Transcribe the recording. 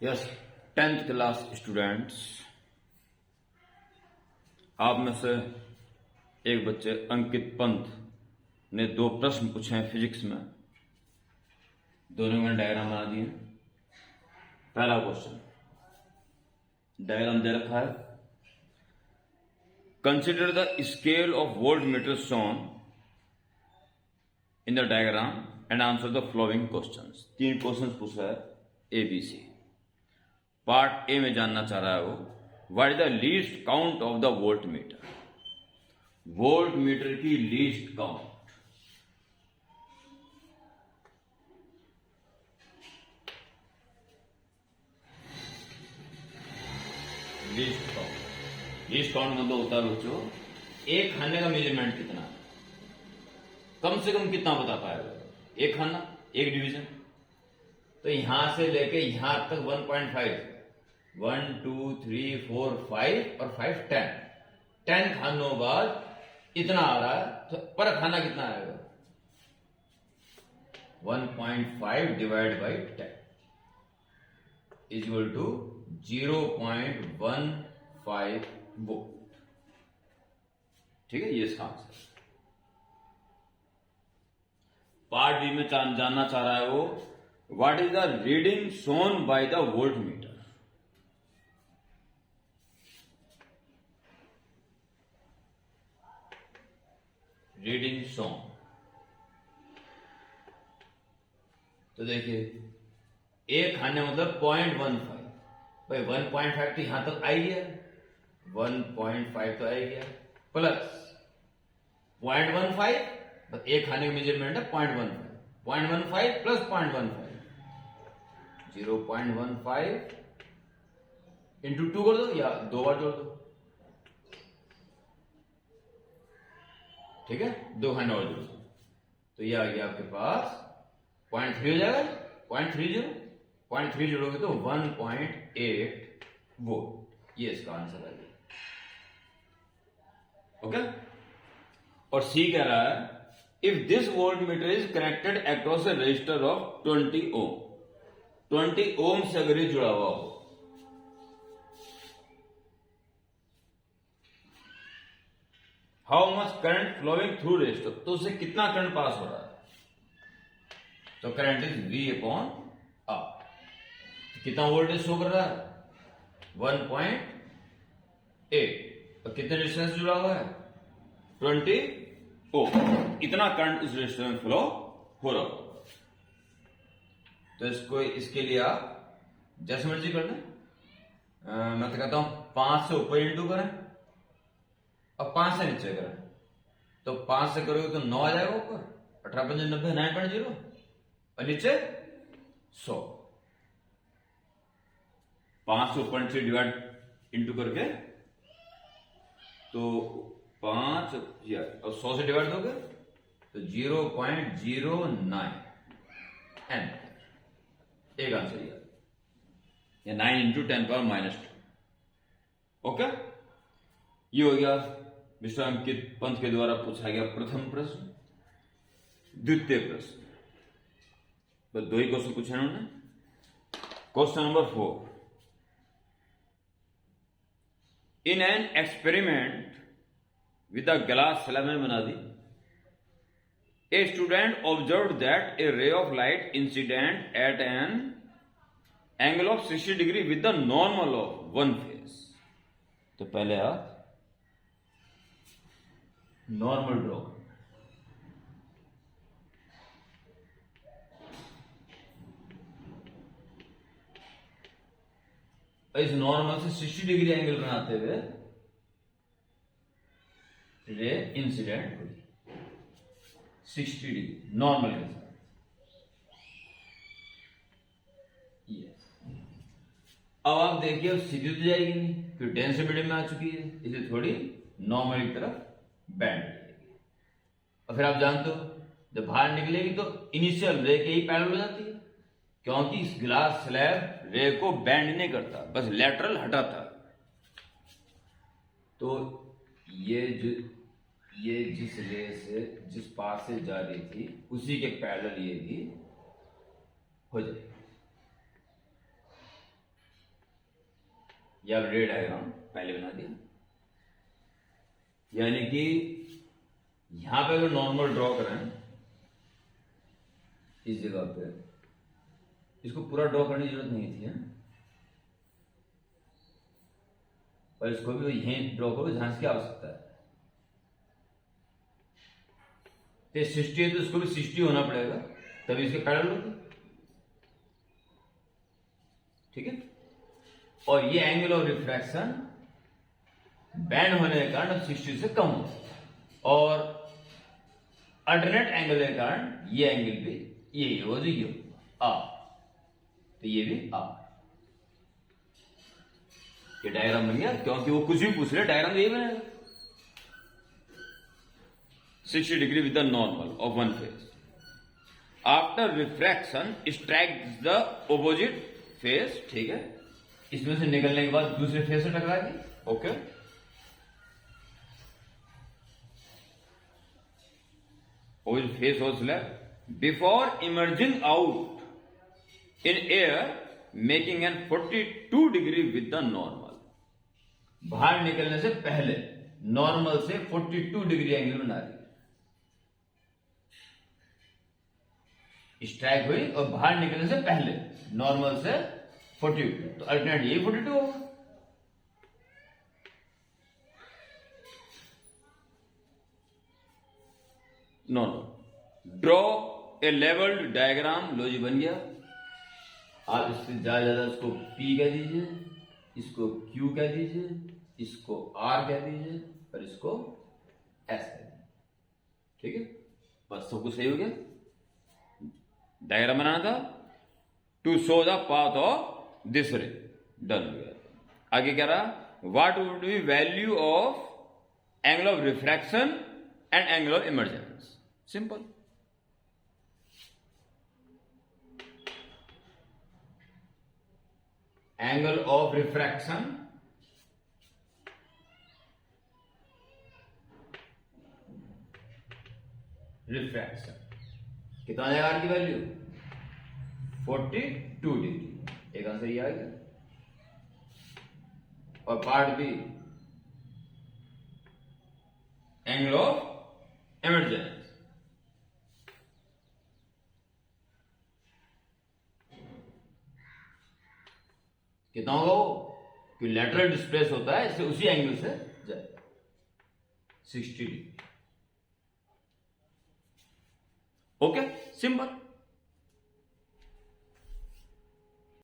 Yes, 10th class students, आप में से एक बच्चे अंकित पंत ने दो प्रश्न पूछे हैं फिजिक्स में। दोनों में डायग्राम बना दिए। पहला क्वेश्चन, डायग्राम दे रखा है, consider the scale of volt meter shown in the diagram and answer the flowing questions. 3 questions पूछा है, A B C. Part A में जानना चाह रहा है वो, what is the least count of the volt meter. Volt meter की least count. Least count मतलब होता है बच्चों, एक खाने का मेजरमेंट कितना है, कम से कम कितना बता पाएगा। एक खाना, एक डिवीजन, तो यहां से लेके यहां तक 1.5, 1 2 3 4 5 और 5 10 खानों बाद इतना आ रहा है, तो पर खाना कितना आएगा, 1.5 divide by 10 is equal to 0.15 volt. ठीक है, ये इसका आंसर। पार्ट बी में जानना चाह रहा है वो, what is the reading shown by the volt meter. Reading shown, तो देखिए एक खाने मतलब 0.15, भाई 1.5 तो यहां तक आ गया, 1.5 तो आ गया, प्लस 0.15, बस एक खाने का मेजरमेंट है 0.15 प्लस 0.15, 0.15 इंटू 2 कर दो या 2 बार जोड़ दो। ठीक है, 2 खाने और जोड़ दो, तो ये आ गया आपके पास 0.3 हो जाएगा, 0.30 जोड़ोगे तो 1.8 वोल्ट। ये इसका आंसर है। ओके, और सी कह रहा है, if this volt meter is connected across a resistor of 20 ohm, 20 ohm से अगर ये जुड़ा हुआ हो, how much current flowing through resistor, तो उससे कितना करंट पास हो रहा है, तो current is V upon R। कितना वोल्टेज शो कर रहा है, 1.8, और कितने रेजिस्टेंस जुड़ा हुआ है, 20 ओम। इतना करंट इस रेजिस्टर में फ्लो हो रहा होगा। तो इसको, इसके लिए आप जैसे मर्जी कर लें, मैं तो कहता हूं 5 से ऊपर इंटू करें और 5 से नीचे करें, तो 5 से करोगे तो 9 आ जाएगा ऊपर, 18 5 90 9.0, और नीचे 100। 5 से ऊपर नीचे डिवाइड इंटू करके, तो 5 और 100 से डिवाइड दोगे तो 0.09 एम्पीयर। एक आंसर या 9 इंटू 10 पावर -2। ओके, ये हो गया मिस्टर अंकित पंत के द्वारा पूछा गया प्रथम प्रश्न। द्वितीय प्रश्न, बस 2 ही क्वेश्चन पूछे उन्होंने। Question number 4, in an experiment with a glass slab में बना दी, a student observe that a ray of light incident at an angle of 60 degree with the normal of one face. तो पहले आप नॉर्मल ड्रॉ, इस normal से 60 degree angle बनाते हुए रे इंसिडेंट हुई 60 डिग्री नॉर्मल के साथ। अब आप देखिए, अब सीधी तो जाएगी नहीं, क्योंकि डेंस मीडियम में आ चुकी है, इसे थोड़ी नॉर्मल की तरफ बैंड जाएगी। और फिर आप जानते हो, जब बाहर निकलेगी तो इनिशियल रे के ही पैरेलल हो जाती है, क्योंकि इस ग्लास स्लैब रे को बैंड नहीं करता, बस लेटरल हटाता। तो ये जिस रे से, जिस पास से जा रही थी, उसी के पैरेलल ये भी हो जाएगी। या रे डायग्राम पहले बना दिया, यानी कि यहां पे अगर नॉर्मल ड्रॉ करें इस जगह पे, इसको पूरा ड्रॉ करने की जरूरत नहीं थी है? पर इसको भी यहीं ड्रॉ करो जहां इसकी आवश्यकता है। तो 60 है तो इसको भी 60 होना पड़ेगा, तभी इसके पैरेलल होगा, ठीक है। और ये एंगल ऑफ रिफ्रैक्शन बैंड होने के कारण अब 60 से कम हो, और अल्टरनेट एंगल के कारण ये एंगल भी यही होगा जो ये आर, तो ये भी आर। ये डायग्राम बन गया, क्योंकि वो कुछ भी पूछ रहे डायग्राम यही बनेगा। 60 degree with the normal of one face after refraction strikes the opposite face, ठीक है। इसमें से निकलने के बाद दूसरे फेस से टकराएगी, ओके। ऑपोजिट फेस और slab before emerging out in air making an 42 degree with the normal. बाहर निकलने से पहले नॉर्मल से 42 डिग्री एंगल बना दी, स्ट्राइक हुई और बाहर निकलने से पहले नॉर्मल से 42, तो अल्टरनेट यही 42 होगा। Normal draw a levelled diagram, लो जी बन गया। आप इससे ज्यादा इसको P कह दीजिए, इसको Q कह दीजिए, इसको R कह दीजिए और इसको S कह दीजिए, ठीक है। बस सब कुछ सही हो गया। डायग्राम बनाना था to show the path of this ray, done हो गया। आगे क्या रहा, what would be value of angle of refraction and angle of emergence, simple. Angle of refraction कितना आएगा आर की वैल्यू 42 डिग्री, एक आंसर ये आ गया। और part B angle of emergence, कितना होगा वो, कि लेटरल डिस्प्लेस होता है इससे उसी एंगल से जाए 60 डिग्री, ओके, सिंपल।